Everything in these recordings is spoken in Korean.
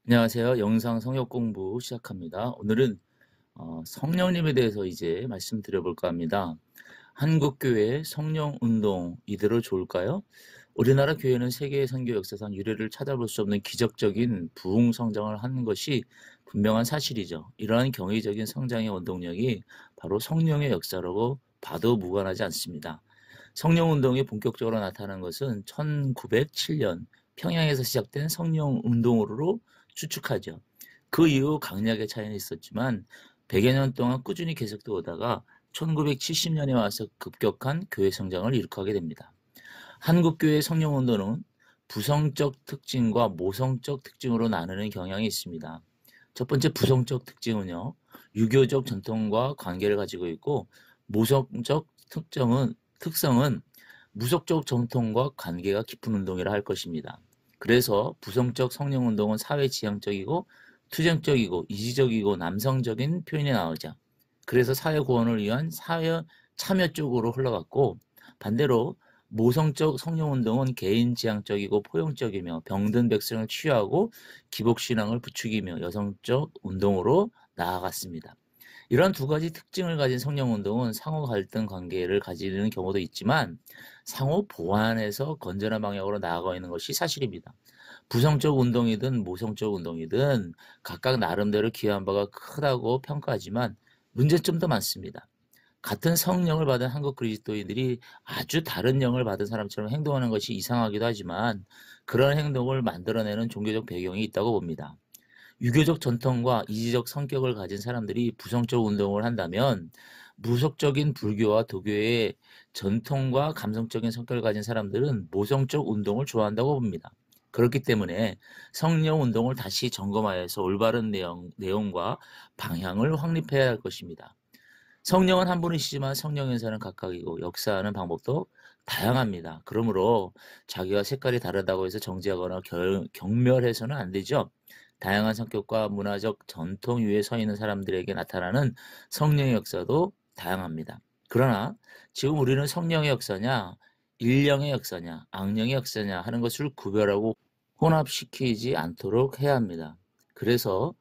안녕하세요. 영상 성역 공부 시작합니다. 오늘은 성령님에 대해서 이제 말씀드려 볼까 합니다. 한국교회 성령운동 이대로 좋을까요? 우리나라 교회는 세계 선교 역사상 유례를 찾아볼 수 없는 기적적인 부흥 성장을 한 것이 분명한 사실이죠. 이러한 경이적인 성장의 원동력이 바로 성령의 역사라고 봐도 무관하지 않습니다. 성령운동이 본격적으로 나타난 것은 1907년 평양에서 시작된 성령운동으로 추측하죠. 그 이후 강약의 차이는 있었지만 100여 년 동안 꾸준히 계속되어 오다가 1970년에 와서 급격한 교회 성장을 일으키게 됩니다. 한국교회 성령운동은 부성적 특징과 모성적 특징으로 나누는 경향이 있습니다. 첫 번째 부성적 특징은요, 유교적 전통과 관계를 가지고 있고, 모성적 특성은 무속적 전통과 관계가 깊은 운동이라 할 것입니다. 그래서 부성적 성령운동은 사회지향적이고 투쟁적이고 이지적이고 남성적인 표현이 나오죠. 그래서 사회 구원을 위한 사회 참여 쪽으로 흘러갔고, 반대로 모성적 성령운동은 개인지향적이고 포용적이며 병든 백성을 치유하고 기복신앙을 부추기며 여성적 운동으로 나아갔습니다. 이런 두 가지 특징을 가진 성령운동은 상호 갈등 관계를 가지는 경우도 있지만 상호 보완해서 건전한 방향으로 나아가고 있는 것이 사실입니다. 부성적 운동이든 모성적 운동이든 각각 나름대로 기여한 바가 크다고 평가하지만 문제점도 많습니다. 같은 성령을 받은 한국 그리스도인들이 아주 다른 영을 받은 사람처럼 행동하는 것이 이상하기도 하지만 그런 행동을 만들어내는 종교적 배경이 있다고 봅니다. 유교적 전통과 이지적 성격을 가진 사람들이 부성적 운동을 한다면 무속적인 불교와 도교의 전통과 감성적인 성격을 가진 사람들은 모성적 운동을 좋아한다고 봅니다. 그렇기 때문에 성령 운동을 다시 점검하여서 올바른 내용과 방향을 확립해야 할 것입니다. 성령은 한 분이시지만 성령 연사는 각각이고 역사하는 방법도 다양합니다. 그러므로 자기와 색깔이 다르다고 해서 정지하거나 경멸해서는 안 되죠. 다양한 성격과 문화적 전통 위에 서 있는 사람들에게 나타나는 성령의 역사도 다양합니다. 그러나 지금 우리는 성령의 역사냐, 일령의 역사냐, 악령의 역사냐 하는 것을 구별하고 혼합시키지 않도록 해야 합니다. 그래서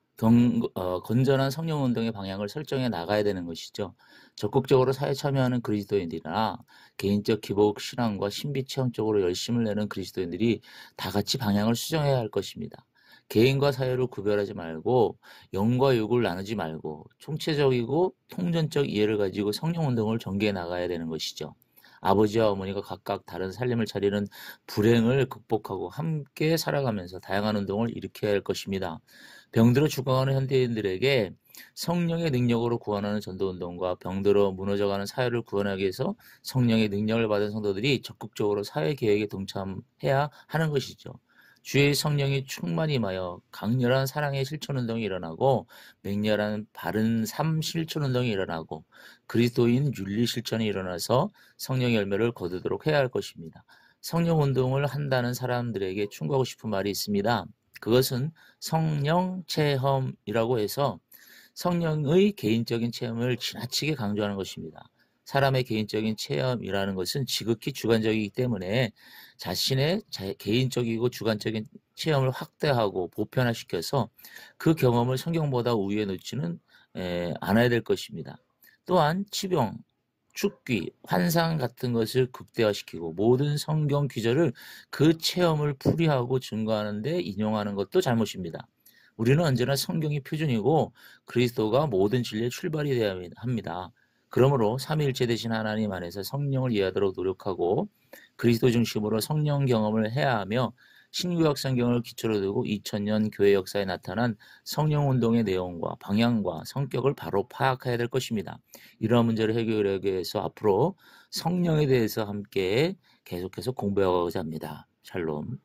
건전한 성령운동의 방향을 설정해 나가야 되는 것이죠. 적극적으로 사회 참여하는 그리스도인들이나 개인적 기복 신앙과 신비 체험 쪽으로 열심을 내는 그리스도인들이 다 같이 방향을 수정해야 할 것입니다. 개인과 사회를 구별하지 말고 영과 육을 나누지 말고 총체적이고 통전적 이해를 가지고 성령운동을 전개해 나가야 되는 것이죠. 아버지와 어머니가 각각 다른 살림을 차리는 불행을 극복하고 함께 살아가면서 다양한 운동을 일으켜야 할 것입니다. 병들어 죽어가는 현대인들에게 성령의 능력으로 구원하는 전도운동과 병들어 무너져가는 사회를 구원하기 위해서 성령의 능력을 받은 성도들이 적극적으로 사회계획에 동참해야 하는 것이죠. 주의 성령이 충만히 임하여 강렬한 사랑의 실천운동이 일어나고 맹렬한 바른 삶 실천운동이 일어나고 그리스도인 윤리 실천이 일어나서 성령의 열매를 거두도록 해야 할 것입니다. 성령운동을 한다는 사람들에게 충고하고 싶은 말이 있습니다. 그것은 성령 체험이라고 해서 성령의 개인적인 체험을 지나치게 강조하는 것입니다. 사람의 개인적인 체험이라는 것은 지극히 주관적이기 때문에 자신의 개인적이고 주관적인 체험을 확대하고 보편화시켜서 그 경험을 성경보다 우위에 놓지는 않아야 될 것입니다. 또한 치병, 축귀, 환상 같은 것을 극대화시키고 모든 성경 기절을 그 체험을 풀이하고 증거하는 데 인용하는 것도 잘못입니다. 우리는 언제나 성경이 표준이고 그리스도가 모든 진리의 출발이 되어야 합니다. 그러므로 삼위일체 되신 하나님 안에서 성령을 이해하도록 노력하고 그리스도 중심으로 성령 경험을 해야 하며 신구약 성경을 기초로 두고 2000년 교회 역사에 나타난 성령운동의 내용과 방향과 성격을 바로 파악해야 될 것입니다. 이러한 문제를 해결하기 위해서 앞으로 성령에 대해서 함께 계속해서 공부해가고자 합니다. 샬롬.